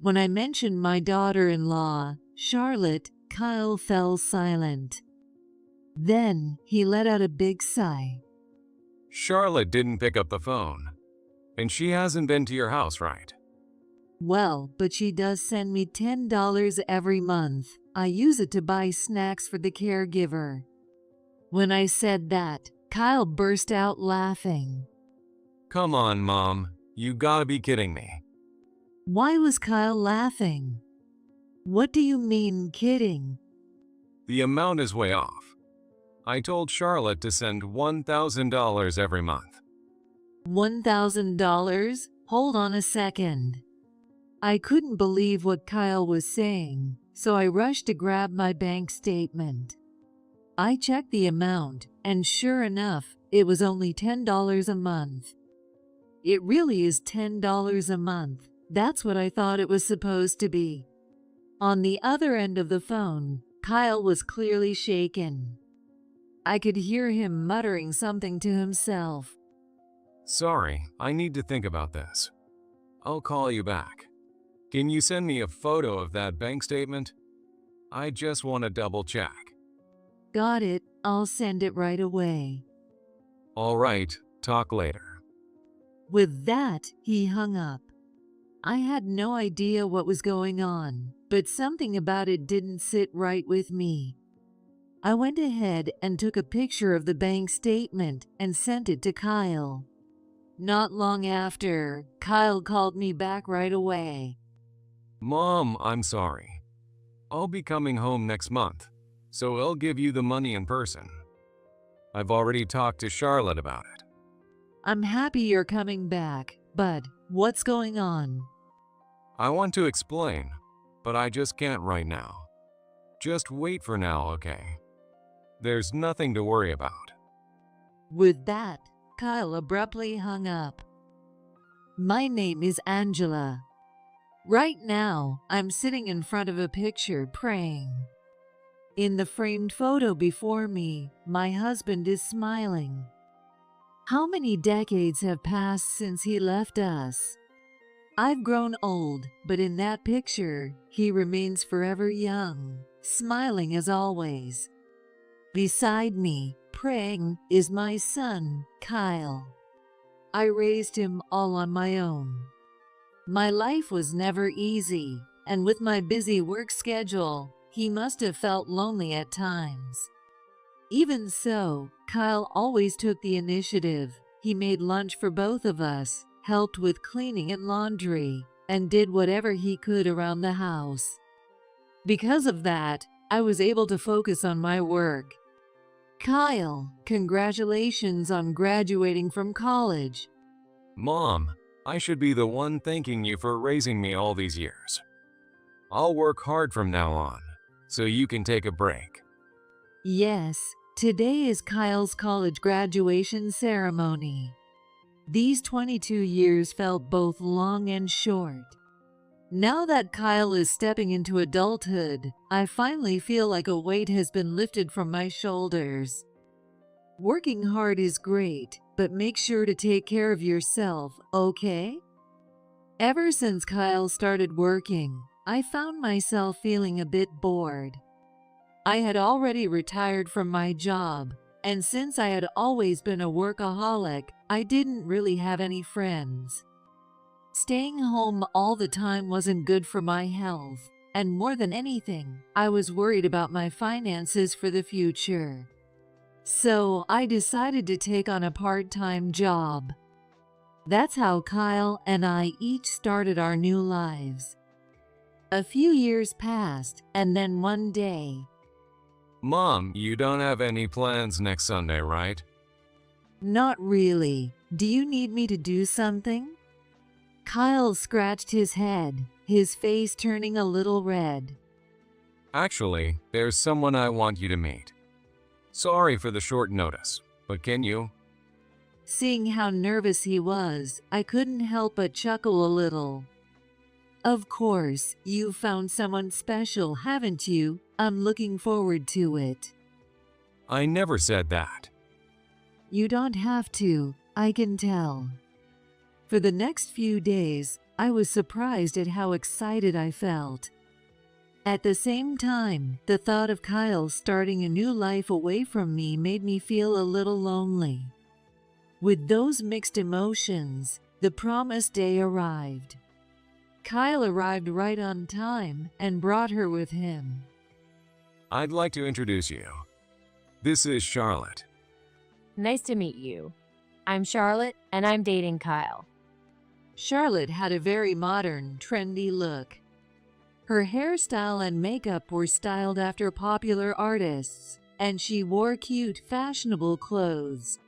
When I mentioned my daughter-in-law, Charlotte, Kyle fell silent. Then he let out a big sigh. Charlotte didn't pick up the phone. And she hasn't been to your house, right? Well, but she does send me $10 every month. I use it to buy snacks for the caregiver. When I said that, Kyle burst out laughing. Come on, Mom. You gotta be kidding me. Why was Kyle laughing? What do you mean, kidding? The amount is way off. I told Charlotte to send $1,000 every month. $1,000? Hold on a second. I couldn't believe what Kyle was saying, so I rushed to grab my bank statement. I checked the amount, and sure enough, it was only $10 a month. It really is $10 a month. That's what I thought it was supposed to be. On the other end of the phone, Kyle was clearly shaken. I could hear him muttering something to himself. Sorry, I need to think about this. I'll call you back. Can you send me a photo of that bank statement? I just want to double check. Got it, I'll send it right away. All right, talk later. With that, he hung up. I had no idea what was going on, but something about it didn't sit right with me. I went ahead and took a picture of the bank statement and sent it to Kyle. Not long after, Kyle called me back right away. Mom, I'm sorry. I'll be coming home next month, so I'll give you the money in person. I've already talked to Charlotte about it. I'm happy you're coming back, but what's going on? I want to explain, but I just can't right now. Just wait for now, okay? There's nothing to worry about. With that, Kyle abruptly hung up. My name is Angela. Right now, I'm sitting in front of a picture praying. In the framed photo before me, my husband is smiling. How many decades have passed since he left us? I've grown old, but in that picture, he remains forever young, smiling as always. Beside me, praying, is my son, Kyle. I raised him all on my own. My life was never easy, and with my busy work schedule, he must have felt lonely at times. Even so, Kyle always took the initiative. He made lunch for both of us, helped with cleaning and laundry, and did whatever he could around the house. Because of that, I was able to focus on my work. Kyle, congratulations on graduating from college. Mom, I should be the one thanking you for raising me all these years. I'll work hard from now on, so you can take a break. Yes, today is Kyle's college graduation ceremony. These 22 years felt both long and short. Now that Kyle is stepping into adulthood, I finally feel like a weight has been lifted from my shoulders. Working hard is great, but make sure to take care of yourself, okay? Ever since Kyle started working, I found myself feeling a bit bored. I had already retired from my job, and since I had always been a workaholic, I didn't really have any friends. Staying home all the time wasn't good for my health, and more than anything, I was worried about my finances for the future. So I decided to take on a part-time job. That's how Kyle and I each started our new lives. A few years passed, and then one day, Mom, you don't have any plans next Sunday, right? Not really. Do you need me to do something? Kyle scratched his head, his face turning a little red. Actually, there's someone I want you to meet. Sorry for the short notice, but can you? Seeing how nervous he was, I couldn't help but chuckle a little. Of course, you found someone special, haven't you? I'm looking forward to it. I never said that. You don't have to, I can tell. For the next few days, I was surprised at how excited I felt. At the same time, the thought of Kyle starting a new life away from me made me feel a little lonely. With those mixed emotions, the promised day arrived. Kyle arrived right on time and brought her with him. I'd like to introduce you. This is Charlotte. Nice to meet you. I'm Charlotte, and I'm dating Kyle. Charlotte had a very modern, trendy look. Her hairstyle and makeup were styled after popular artists, and she wore cute, fashionable clothes.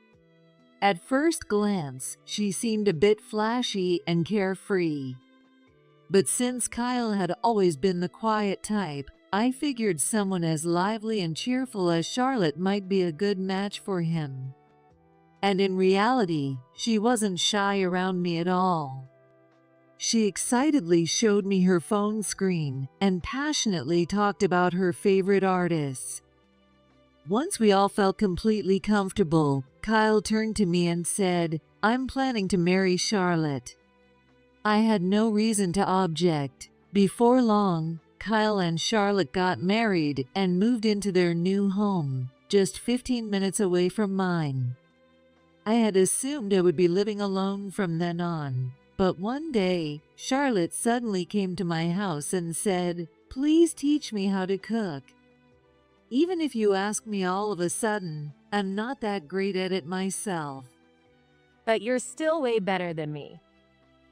At first glance, she seemed a bit flashy and carefree. But since Kyle had always been the quiet type, I figured someone as lively and cheerful as Charlotte might be a good match for him. And in reality, she wasn't shy around me at all. She excitedly showed me her phone screen and passionately talked about her favorite artists. Once we all felt completely comfortable, Kyle turned to me and said, "I'm planning to marry Charlotte." I had no reason to object. Before long, Kyle and Charlotte got married and moved into their new home, just 15 minutes away from mine. I had assumed I would be living alone from then on, but one day, Charlotte suddenly came to my house and said, "Please teach me how to cook." Even if you ask me all of a sudden, I'm not that great at it myself. But you're still way better than me.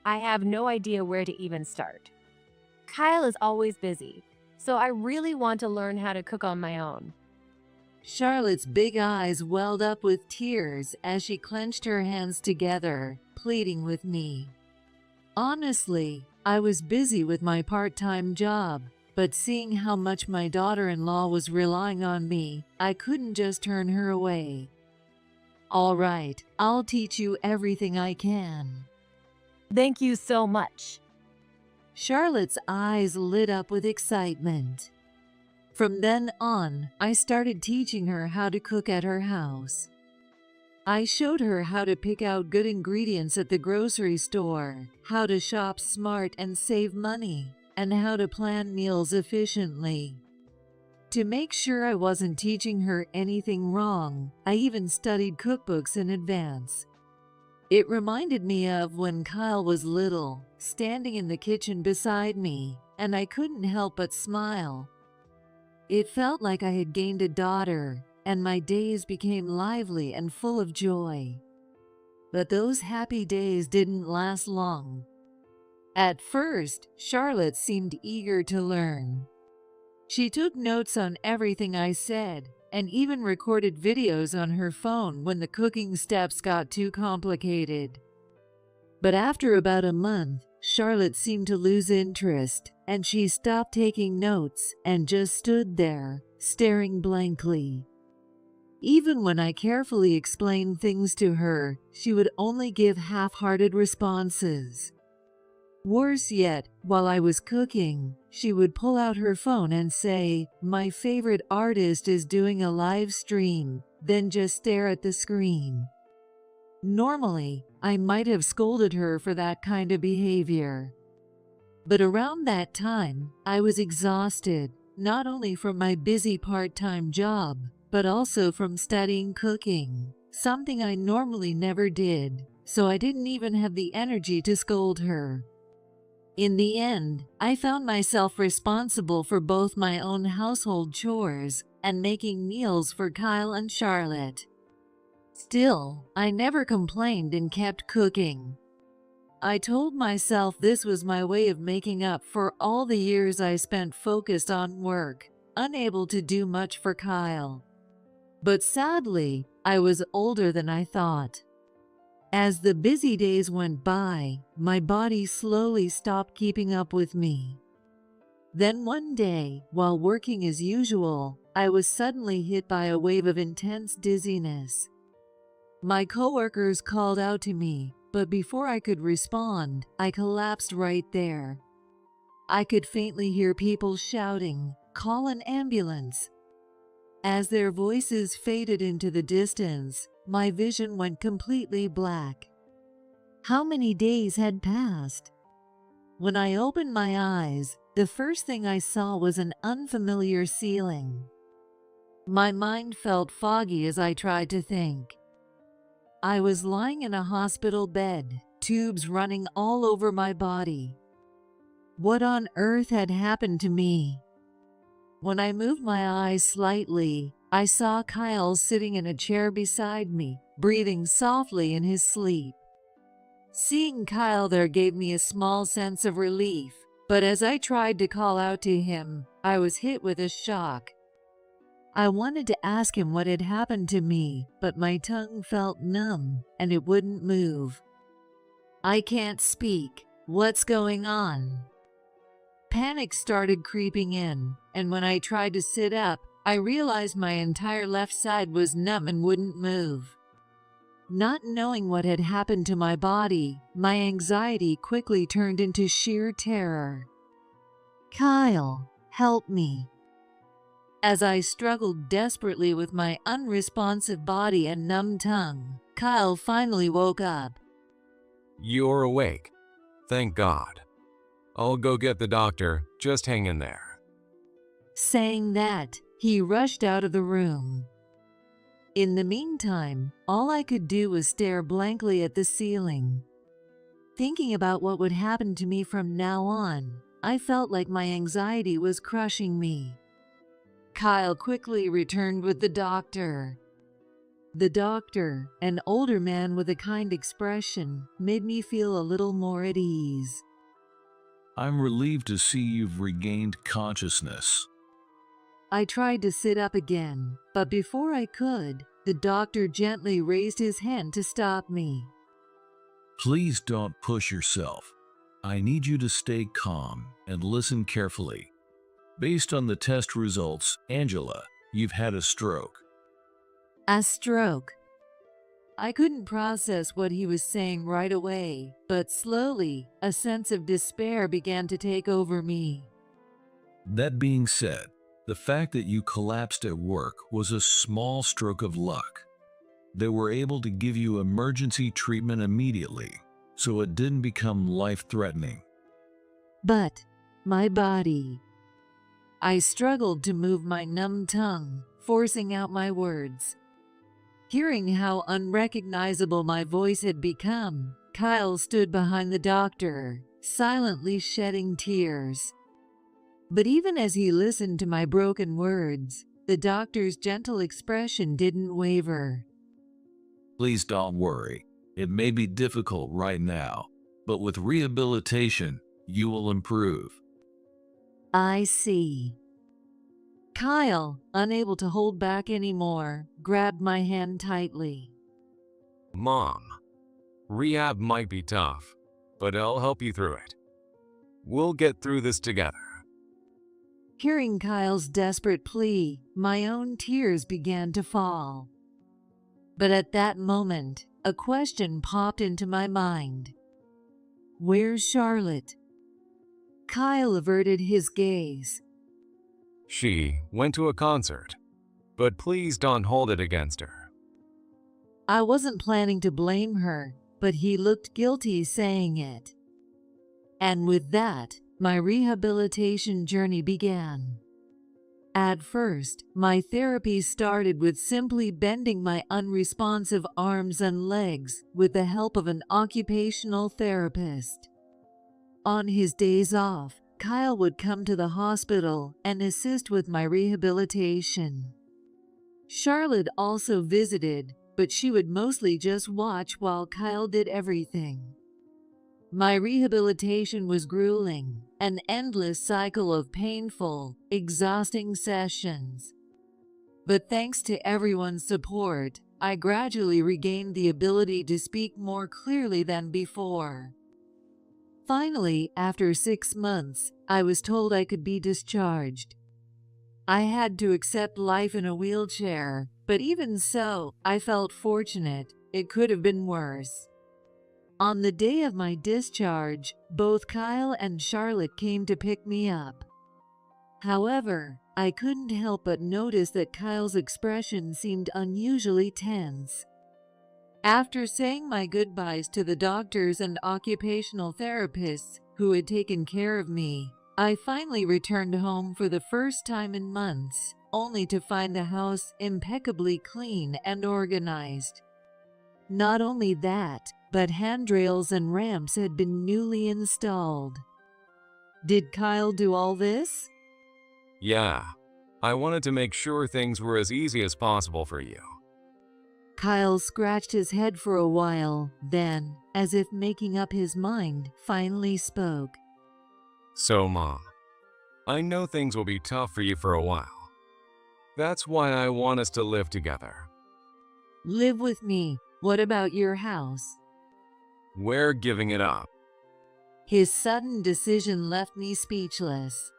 I have no idea where to even start. Kyle is always busy, so I really want to learn how to cook on my own. Charlotte's big eyes welled up with tears as she clenched her hands together, pleading with me. Honestly, I was busy with my part-time job, but seeing how much my daughter-in-law was relying on me, I couldn't just turn her away. "All right, I'll teach you everything I can." Thank you so much. Charlotte's eyes lit up with excitement. From then on, I started teaching her how to cook at her house. I showed her how to pick out good ingredients at the grocery store, how to shop smart and save money, and how to plan meals efficiently. To make sure I wasn't teaching her anything wrong, I even studied cookbooks in advance. It reminded me of when Kyle was little, standing in the kitchen beside me, and I couldn't help but smile. It felt like I had gained a daughter, and my days became lively and full of joy. But those happy days didn't last long. At first, Charlotte seemed eager to learn. She took notes on everything I said, and even recorded videos on her phone when the cooking steps got too complicated. But after about a month, Charlotte seemed to lose interest, and she stopped taking notes and just stood there, staring blankly. Even when I carefully explained things to her, she would only give half-hearted responses. Worse yet, while I was cooking, she would pull out her phone and say, "My favorite artist is doing a live stream," then just stare at the screen. Normally, I might have scolded her for that kind of behavior. But around that time, I was exhausted, not only from my busy part-time job, but also from studying cooking, something I normally never did, so I didn't even have the energy to scold her. In the end, I found myself responsible for both my own household chores and making meals for Kyle and Charlotte. Still, I never complained and kept cooking. I told myself this was my way of making up for all the years I spent focused on work, unable to do much for Kyle. But sadly, I was older than I thought. As the busy days went by, my body slowly stopped keeping up with me. Then one day, while working as usual, I was suddenly hit by a wave of intense dizziness. My coworkers called out to me, but before I could respond, I collapsed right there. I could faintly hear people shouting, "Call an ambulance!" As their voices faded into the distance, my vision went completely black. How many days had passed? When I opened my eyes, the first thing I saw was an unfamiliar ceiling. My mind felt foggy as I tried to think. I was lying in a hospital bed, tubes running all over my body. What on earth had happened to me? When I moved my eyes slightly, I saw Kyle sitting in a chair beside me, breathing softly in his sleep. Seeing Kyle there gave me a small sense of relief, but as I tried to call out to him, I was hit with a shock. I wanted to ask him what had happened to me, but my tongue felt numb and it wouldn't move. I can't speak. What's going on? Panic started creeping in, and when I tried to sit up, I realized my entire left side was numb and wouldn't move. Not knowing what had happened to my body, my anxiety quickly turned into sheer terror. Kyle, help me. As I struggled desperately with my unresponsive body and numb tongue, Kyle finally woke up. You're awake. Thank God. I'll go get the doctor. Just hang in there. Saying that, he rushed out of the room. In the meantime, all I could do was stare blankly at the ceiling. Thinking about what would happen to me from now on, I felt like my anxiety was crushing me. Kyle quickly returned with the doctor. The doctor, an older man with a kind expression, made me feel a little more at ease. I'm relieved to see you've regained consciousness. I tried to sit up again, but before I could, the doctor gently raised his hand to stop me. Please don't push yourself. I need you to stay calm and listen carefully. Based on the test results, Angela, you've had a stroke. A stroke. I couldn't process what he was saying right away, but slowly, a sense of despair began to take over me. That being said, the fact that you collapsed at work was a small stroke of luck. They were able to give you emergency treatment immediately, so it didn't become life-threatening. But my body. I struggled to move my numb tongue, forcing out my words. Hearing how unrecognizable my voice had become, Kyle stood behind the doctor, silently shedding tears. But even as he listened to my broken words, the doctor's gentle expression didn't waver. Please don't worry. It may be difficult right now, but with rehabilitation, you will improve. I see. Kyle, unable to hold back anymore, grabbed my hand tightly. Mom, rehab might be tough, but I'll help you through it. We'll get through this together. Hearing Kyle's desperate plea, my own tears began to fall. But at that moment, a question popped into my mind. Where's Charlotte? Kyle averted his gaze. She went to a concert, but please don't hold it against her. I wasn't planning to blame her, but he looked guilty saying it. And with that, my rehabilitation journey began. At first, my therapy started with simply bending my unresponsive arms and legs with the help of an occupational therapist. On his days off, Kyle would come to the hospital and assist with my rehabilitation. Charlotte also visited, but she would mostly just watch while Kyle did everything. My rehabilitation was grueling, an endless cycle of painful, exhausting sessions. But thanks to everyone's support, I gradually regained the ability to speak more clearly than before. Finally, after 6 months, I was told I could be discharged. I had to accept life in a wheelchair, but even so, I felt fortunate. It could have been worse. On the day of my discharge, both Kyle and Charlotte came to pick me up. However, I couldn't help but notice that Kyle's expression seemed unusually tense. After saying my goodbyes to the doctors and occupational therapists, who had taken care of me. I finally returned home for the first time in months, only to find the house impeccably clean and organized. Not only that, but handrails and ramps had been newly installed. Did Kyle do all this? Yeah, I wanted to make sure things were as easy as possible for you. Kyle scratched his head for a while, then, as if making up his mind, finally spoke. So, Mom, I know things will be tough for you for a while. That's why I want us to live together. Live with me. What about your house? We're giving it up. His sudden decision left me speechless.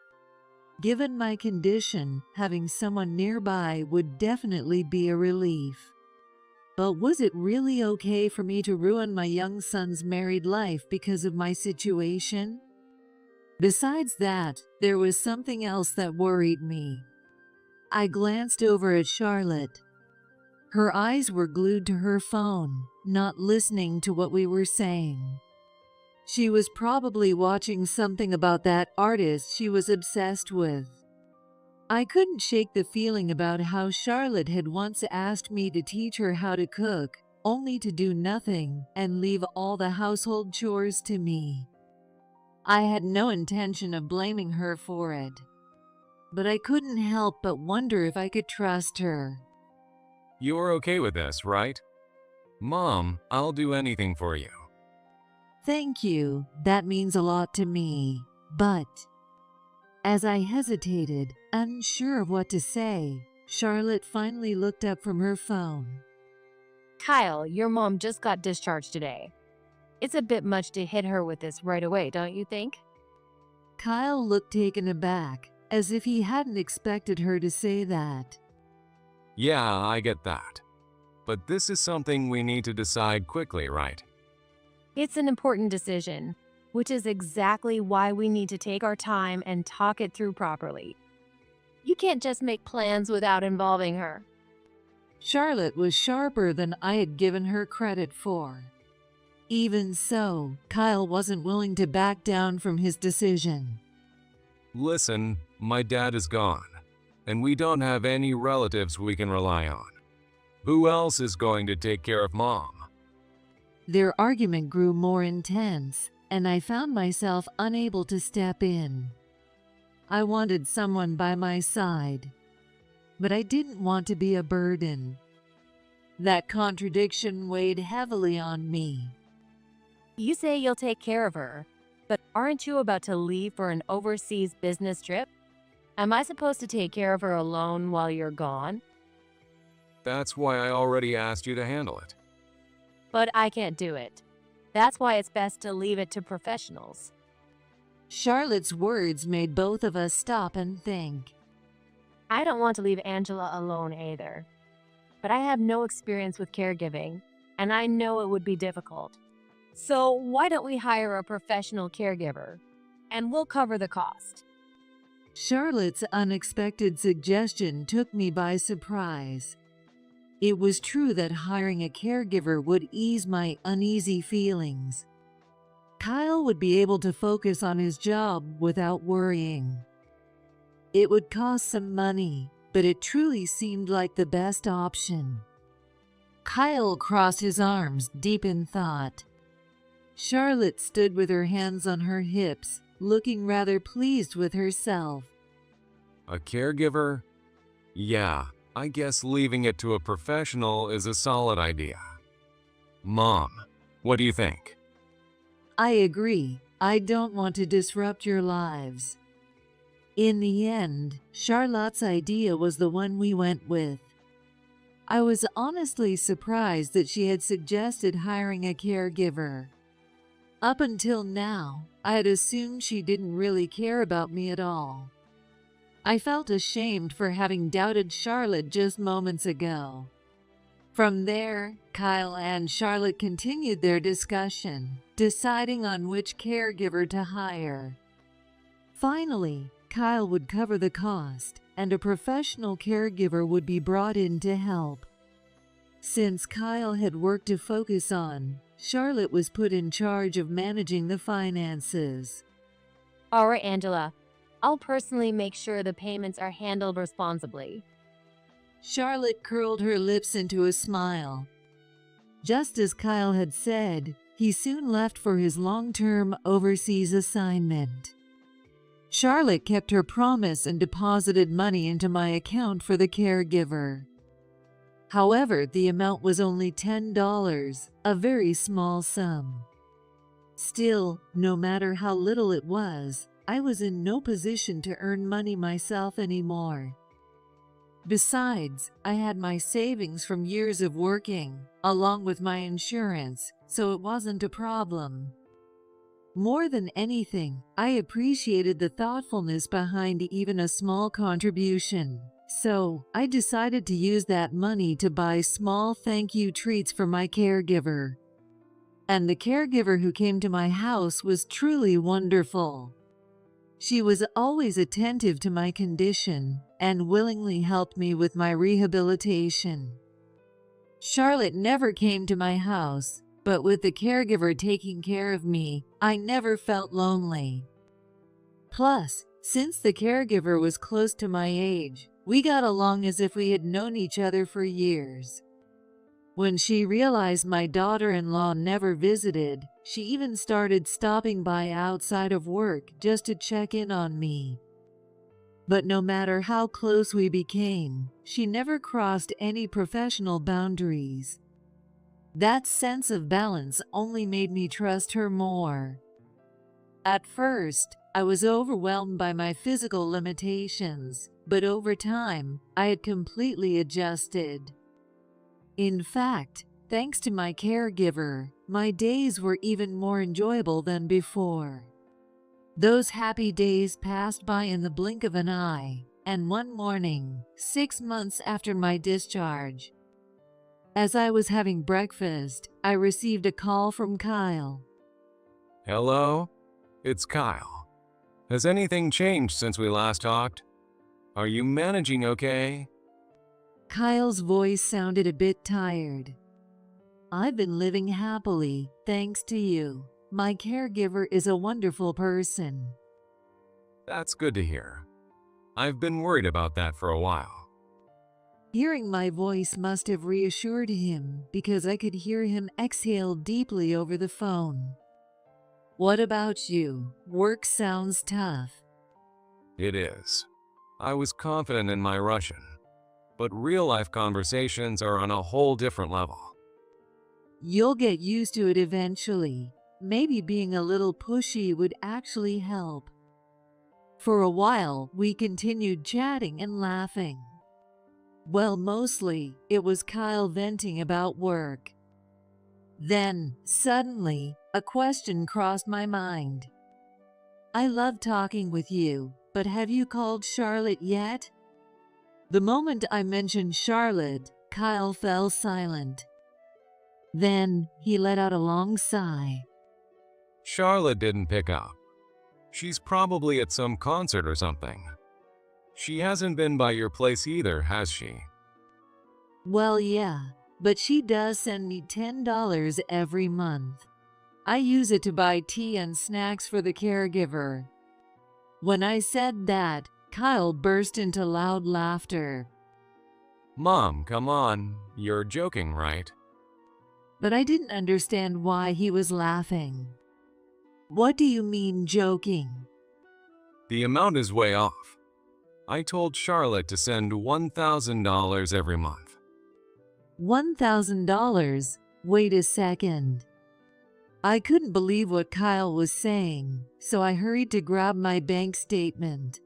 Given my condition, having someone nearby would definitely be a relief. But was it really okay for me to ruin my young son's married life because of my situation? Besides that, there was something else that worried me. I glanced over at Charlotte. Her eyes were glued to her phone, not listening to what we were saying. She was probably watching something about that artist she was obsessed with. I couldn't shake the feeling about how Charlotte had once asked me to teach her how to cook, only to do nothing and leave all the household chores to me. I had no intention of blaming her for it, but I couldn't help but wonder if I could trust her. You're okay with this, right? Mom, I'll do anything for you. Thank you, that means a lot to me, but... As I hesitated, unsure of what to say, Charlotte finally looked up from her phone. Kyle, your mom just got discharged today. It's a bit much to hit her with this right away, don't you think? Kyle looked taken aback, as if he hadn't expected her to say that. Yeah, I get that. But this is something we need to decide quickly, right? It's an important decision, which is exactly why we need to take our time and talk it through properly. You can't just make plans without involving her. Charlotte was sharper than I had given her credit for. Even so, Kyle wasn't willing to back down from his decision. Listen, my dad is gone, and we don't have any relatives we can rely on. Who else is going to take care of Mom? Their argument grew more intense, and I found myself unable to step in. I wanted someone by my side, but I didn't want to be a burden. That contradiction weighed heavily on me. You say you'll take care of her, but aren't you about to leave for an overseas business trip? Am I supposed to take care of her alone while you're gone? That's why I already asked you to handle it. But I can't do it. That's why it's best to leave it to professionals. Charlotte's words made both of us stop and think. I don't want to leave Angela alone either. But I have no experience with caregiving, and I know it would be difficult. So why don't we hire a professional caregiver, and we'll cover the cost? Charlotte's unexpected suggestion took me by surprise. It was true that hiring a caregiver would ease my uneasy feelings. Kyle would be able to focus on his job without worrying. It would cost some money, but it truly seemed like the best option. Kyle crossed his arms, deep in thought. Charlotte stood with her hands on her hips, looking rather pleased with herself. A caregiver? Yeah, I guess leaving it to a professional is a solid idea. Mom, what do you think? I agree. I don't want to disrupt your lives. In the end, Charlotte's idea was the one we went with. I was honestly surprised that she had suggested hiring a caregiver. Up until now, I had assumed she didn't really care about me at all. I felt ashamed for having doubted Charlotte just moments ago. From there, Kyle and Charlotte continued their discussion, deciding on which caregiver to hire. Finally, Kyle would cover the cost, and a professional caregiver would be brought in to help. Since Kyle had work to focus on, Charlotte was put in charge of managing the finances. All right, Angela. I'll personally make sure the payments are handled responsibly. Charlotte curled her lips into a smile. Just as Kyle had said, he soon left for his long-term overseas assignment. Charlotte kept her promise and deposited money into my account for the caregiver. However, the amount was only $10, a very small sum. Still, no matter how little it was, I was in no position to earn money myself anymore. Besides, I had my savings from years of working, along with my insurance, so it wasn't a problem. More than anything, I appreciated the thoughtfulness behind even a small contribution. So, I decided to use that money to buy small thank you treats for my caregiver. And the caregiver who came to my house was truly wonderful. She was always attentive to my condition and willingly helped me with my rehabilitation. Charlotte never came to my house, but with the caregiver taking care of me, I never felt lonely. Plus, since the caregiver was close to my age, we got along as if we had known each other for years. When she realized my daughter-in-law never visited, she even started stopping by outside of work just to check in on me. But no matter how close we became, she never crossed any professional boundaries. That sense of balance only made me trust her more. At first, I was overwhelmed by my physical limitations, but over time, I had completely adjusted. In fact, thanks to my caregiver, my days were even more enjoyable than before. Those happy days passed by in the blink of an eye, and one morning, 6 months after my discharge, as I was having breakfast, I received a call from Kyle. Hello? It's Kyle. Has anything changed since we last talked? Are you managing okay? Kyle's voice sounded a bit tired. I've been living happily, thanks to you. My caregiver is a wonderful person. That's good to hear. I've been worried about that for a while. Hearing my voice must have reassured him because I could hear him exhale deeply over the phone. What about you? Work sounds tough. It is. I was confident in my Russian, but real-life conversations are on a whole different level. You'll get used to it eventually. Maybe being a little pushy would actually help. For a while, we continued chatting and laughing. Well, mostly, it was Kyle venting about work. Then, suddenly, a question crossed my mind. I love talking with you, but have you called Charlotte yet? The moment I mentioned Charlotte, Kyle fell silent. Then, he let out a long sigh. Charlotte didn't pick up. She's probably at some concert or something. She hasn't been by your place either, has she? Well, yeah, but she does send me $10 every month. I use it to buy tea and snacks for the caregiver. When I said that, Kyle burst into loud laughter. Mom, come on. You're joking, right? But I didn't understand why he was laughing. What do you mean joking? The amount is way off. I told Charlotte to send $1,000 every month. $1,000? Wait a second. I couldn't believe what Kyle was saying, so I hurried to grab my bank statement.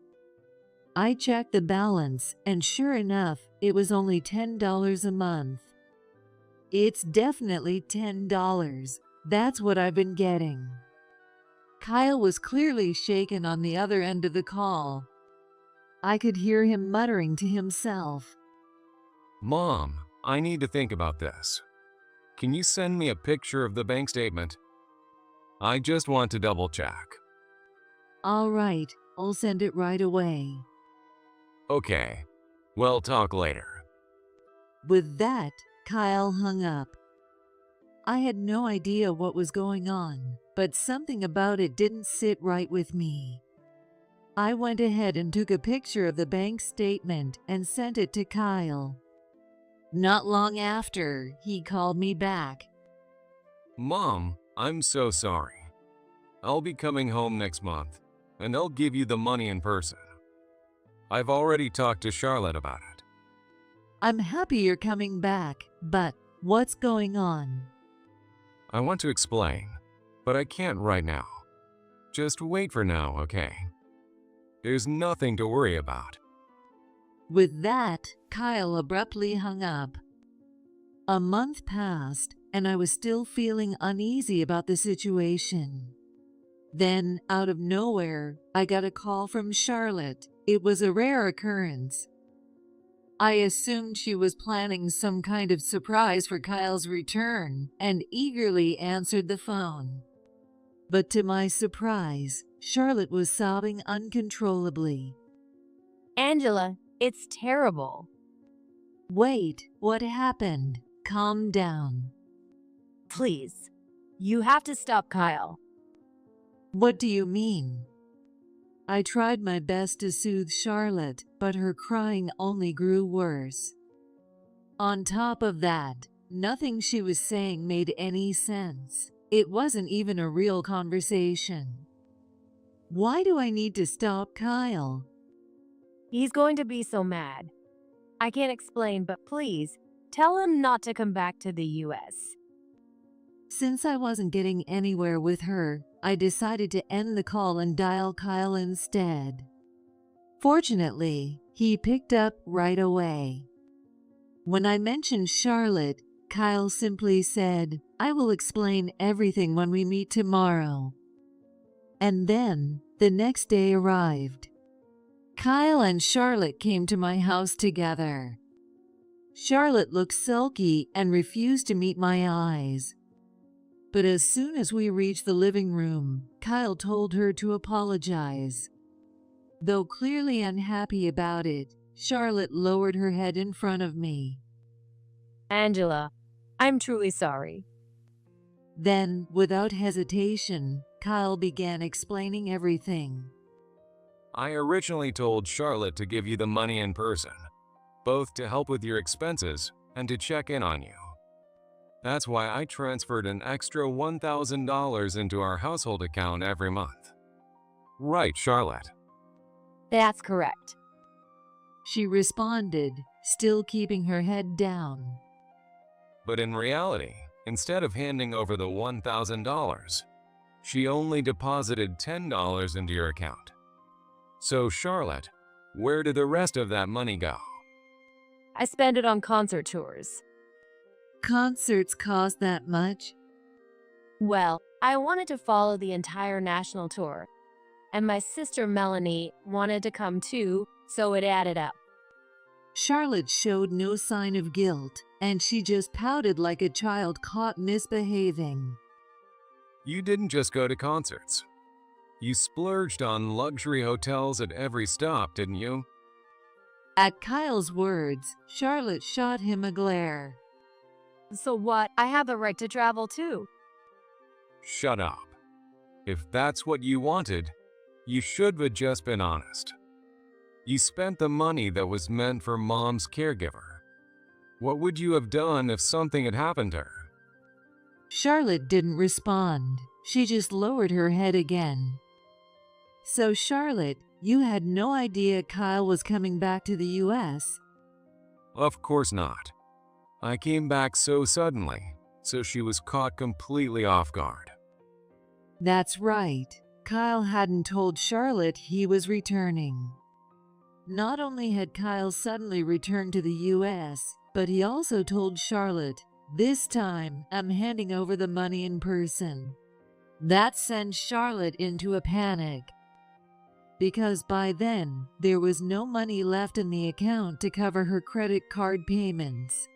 I checked the balance, and sure enough, it was only $10 a month. It's definitely $10. That's what I've been getting. Kyle was clearly shaken on the other end of the call. I could hear him muttering to himself. Mom, I need to think about this. Can you send me a picture of the bank statement? I just want to double check. All right, I'll send it right away. Okay, we'll talk later. With that, Kyle hung up. I had no idea what was going on, but something about it didn't sit right with me. I went ahead and took a picture of the bank statement and sent it to Kyle. Not long after, he called me back. Mom, I'm so sorry. I'll be coming home next month, and I'll give you the money in person. I've already talked to Charlotte about it. I'm happy you're coming back, but what's going on? I want to explain, but I can't right now. Just wait for now, okay? There's nothing to worry about. With that, Kyle abruptly hung up. A month passed, and I was still feeling uneasy about the situation. Then, out of nowhere, I got a call from Charlotte. It was a rare occurrence. I assumed she was planning some kind of surprise for Kyle's return and eagerly answered the phone. But to my surprise, Charlotte was sobbing uncontrollably. Angela, it's terrible. Wait, what happened? Calm down. Please, you have to stop Kyle. What do you mean? I tried my best to soothe Charlotte, but her crying only grew worse. On top of that, nothing she was saying made any sense. It wasn't even a real conversation. Why do I need to stop Kyle? He's going to be so mad. I can't explain, but please, tell him not to come back to the US. Since I wasn't getting anywhere with her, I decided to end the call and dial Kyle instead. Fortunately, he picked up right away. When I mentioned Charlotte, Kyle simply said, "I will explain everything when we meet tomorrow." And then, the next day arrived. Kyle and Charlotte came to my house together. Charlotte looked sulky and refused to meet my eyes. But as soon as we reached the living room, Kyle told her to apologize. Though clearly unhappy about it, Charlotte lowered her head in front of me. Angela, I'm truly sorry. Then, without hesitation, Kyle began explaining everything. I originally told Charlotte to give you the money in person, both to help with your expenses and to check in on you. That's why I transferred an extra $1,000 into our household account every month. Right, Charlotte? That's correct. She responded, still keeping her head down. But in reality, instead of handing over the $1,000, she only deposited $10 into your account. So, Charlotte, where did the rest of that money go? I spent it on concert tours. Concerts cost that much? Well, I wanted to follow the entire national tour, and my sister Melanie wanted to come too, so it added up. Charlotte showed no sign of guilt, and she just pouted like a child caught misbehaving. You didn't just go to concerts. You splurged on luxury hotels at every stop, didn't you? At Kyle's words, Charlotte shot him a glare. So what? I have the right to travel too. Shut up. If that's what you wanted, you should have just been honest. You spent the money that was meant for Mom's caregiver. What would you have done if something had happened to her? Charlotte didn't respond. She just lowered her head again. So Charlotte, you had no idea Kyle was coming back to the US? Of course not. I came back so suddenly, so she was caught completely off guard. That's right. Kyle hadn't told Charlotte he was returning. Not only had Kyle suddenly returned to the US, but he also told Charlotte, "This time, I'm handing over the money in person." That sent Charlotte into a panic. Because by then, there was no money left in the account to cover her credit card payments.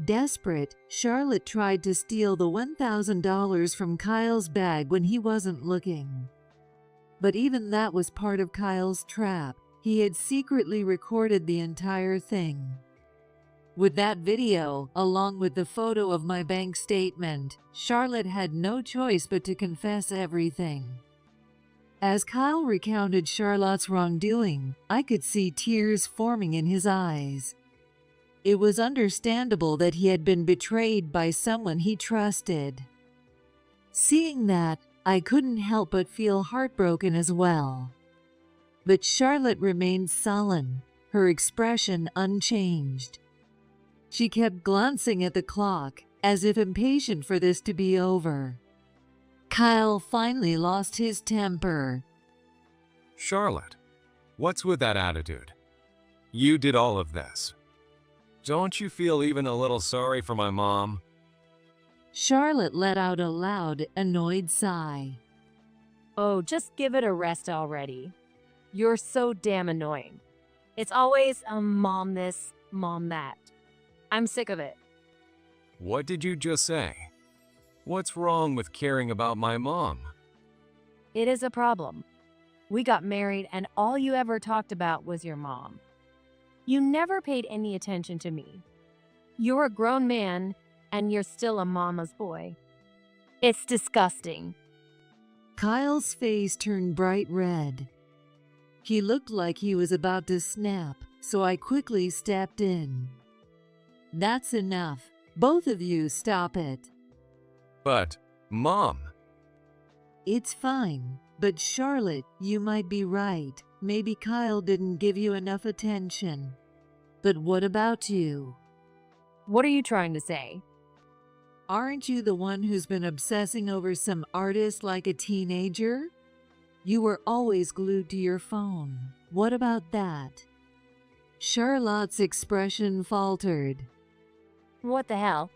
Desperate, Charlotte tried to steal the $1,000 from Kyle's bag when he wasn't looking. But even that was part of Kyle's trap. He had secretly recorded the entire thing. With that video, along with the photo of my bank statement, Charlotte had no choice but to confess everything. As Kyle recounted Charlotte's wrongdoing, I could see tears forming in his eyes. It was understandable that he had been betrayed by someone he trusted. Seeing that, I couldn't help but feel heartbroken as well. But Charlotte remained sullen, her expression unchanged. She kept glancing at the clock, as if impatient for this to be over. Kyle finally lost his temper. Charlotte, what's with that attitude? You did all of this. Don't you feel even a little sorry for my mom? Charlotte let out a loud, annoyed sigh. Oh, just give it a rest already. You're so damn annoying. It's always, mom this, mom that. I'm sick of it. What did you just say? What's wrong with caring about my mom? It is a problem. We got married and all you ever talked about was your mom. You never paid any attention to me. You're a grown man and you're still a mama's boy. It's disgusting. Kyle's face turned bright red. He looked like he was about to snap, so I quickly stepped in. That's enough. Both of you stop it. But, Mom. It's fine, but Charlotte, you might be right. Maybe Kyle didn't give you enough attention. But what about you? What are you trying to say? Aren't you the one who's been obsessing over some artist like a teenager? You were always glued to your phone. What about that? Charlotte's expression faltered. What the hell?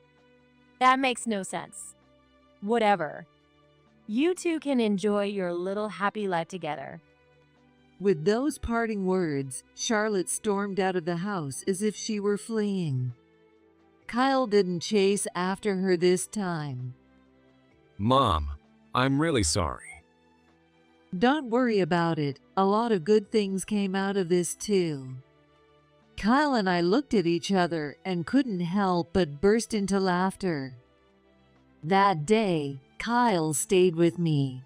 That makes no sense. Whatever. You two can enjoy your little happy life together. With those parting words, Charlotte stormed out of the house as if she were fleeing. Kyle didn't chase after her this time. Mom, I'm really sorry. Don't worry about it. A lot of good things came out of this too. Kyle and I looked at each other and couldn't help but burst into laughter. That day, Kyle stayed with me.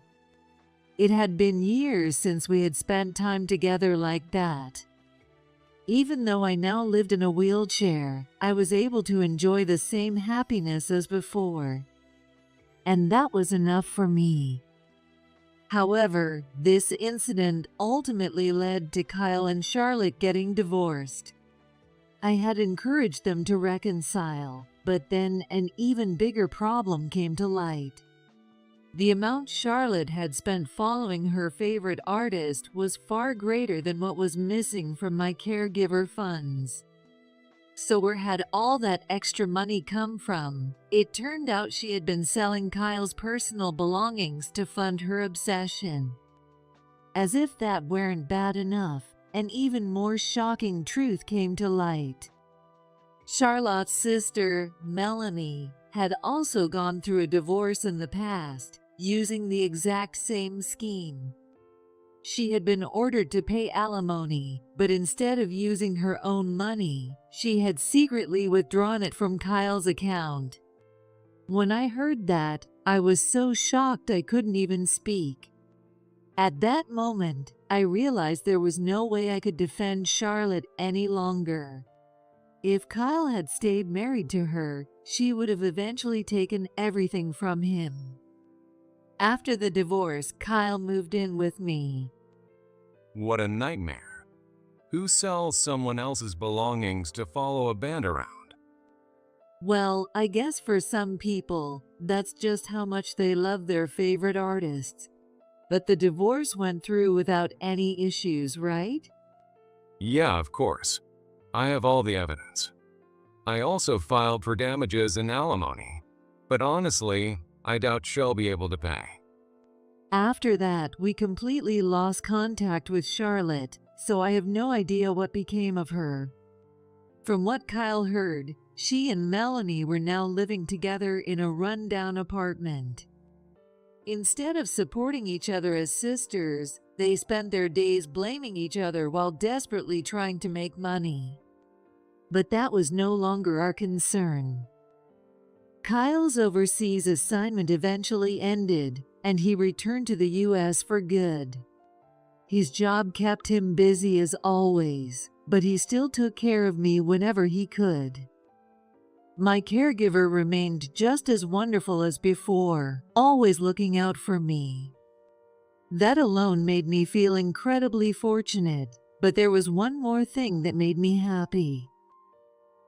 It had been years since we had spent time together like that. Even though I now lived in a wheelchair, I was able to enjoy the same happiness as before. And that was enough for me. However, this incident ultimately led to Kyle and Charlotte getting divorced. I had encouraged them to reconcile, but then an even bigger problem came to light. The amount Charlotte had spent following her favorite artist was far greater than what was missing from my caregiver funds. So where had all that extra money come from? It turned out she had been selling Kyle's personal belongings to fund her obsession. As if that weren't bad enough, an even more shocking truth came to light. Charlotte's sister, Melanie, had also gone through a divorce in the past, using the exact same scheme. She had been ordered to pay alimony, but instead of using her own money, she had secretly withdrawn it from Kyle's account. When I heard that, I was so shocked I couldn't even speak. At that moment, I realized there was no way I could defend Charlotte any longer. If Kyle had stayed married to her, she would have eventually taken everything from him. After the divorce, Kyle moved in with me. What a nightmare. Who sells someone else's belongings to follow a band around? Well, I guess for some people, that's just how much they love their favorite artists. But the divorce went through without any issues, right? Yeah, of course. I have all the evidence. I also filed for damages and alimony. But honestly, I doubt she'll be able to pay. After that, we completely lost contact with Charlotte, so I have no idea what became of her. From what Kyle heard, she and Melanie were now living together in a run-down apartment. Instead of supporting each other as sisters, they spent their days blaming each other while desperately trying to make money. but that was no longer our concern. Kyle's overseas assignment eventually ended, and he returned to the US for good. His job kept him busy as always, but he still took care of me whenever he could. My caregiver remained just as wonderful as before, always looking out for me. That alone made me feel incredibly fortunate, but there was one more thing that made me happy.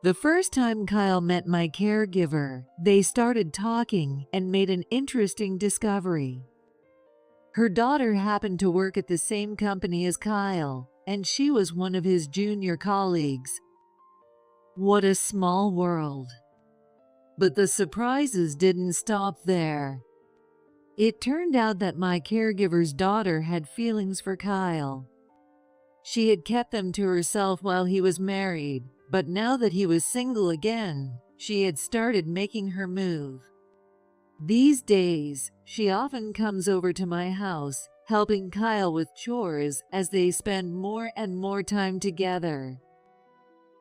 The first time Kyle met my caregiver, they started talking and made an interesting discovery. Her daughter happened to work at the same company as Kyle, and she was one of his junior colleagues. What a small world. But the surprises didn't stop there. It turned out that my caregiver's daughter had feelings for Kyle. She had kept them to herself while he was married, but now that he was single again, she had started making her move. These days, she often comes over to my house, helping Kyle with chores as they spend more and more time together.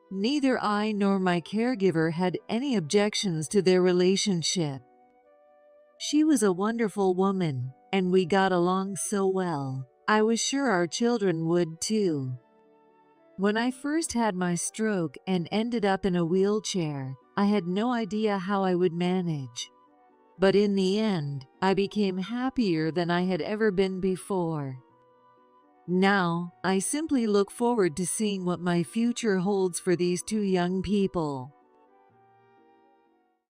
Neither I nor my caregiver had any objections to their relationship. She was a wonderful woman, and we got along so well. I was sure our children would too. When I first had my stroke and ended up in a wheelchair, I had no idea how I would manage. But in the end, I became happier than I had ever been before. Now, I simply look forward to seeing what my future holds for these two young people.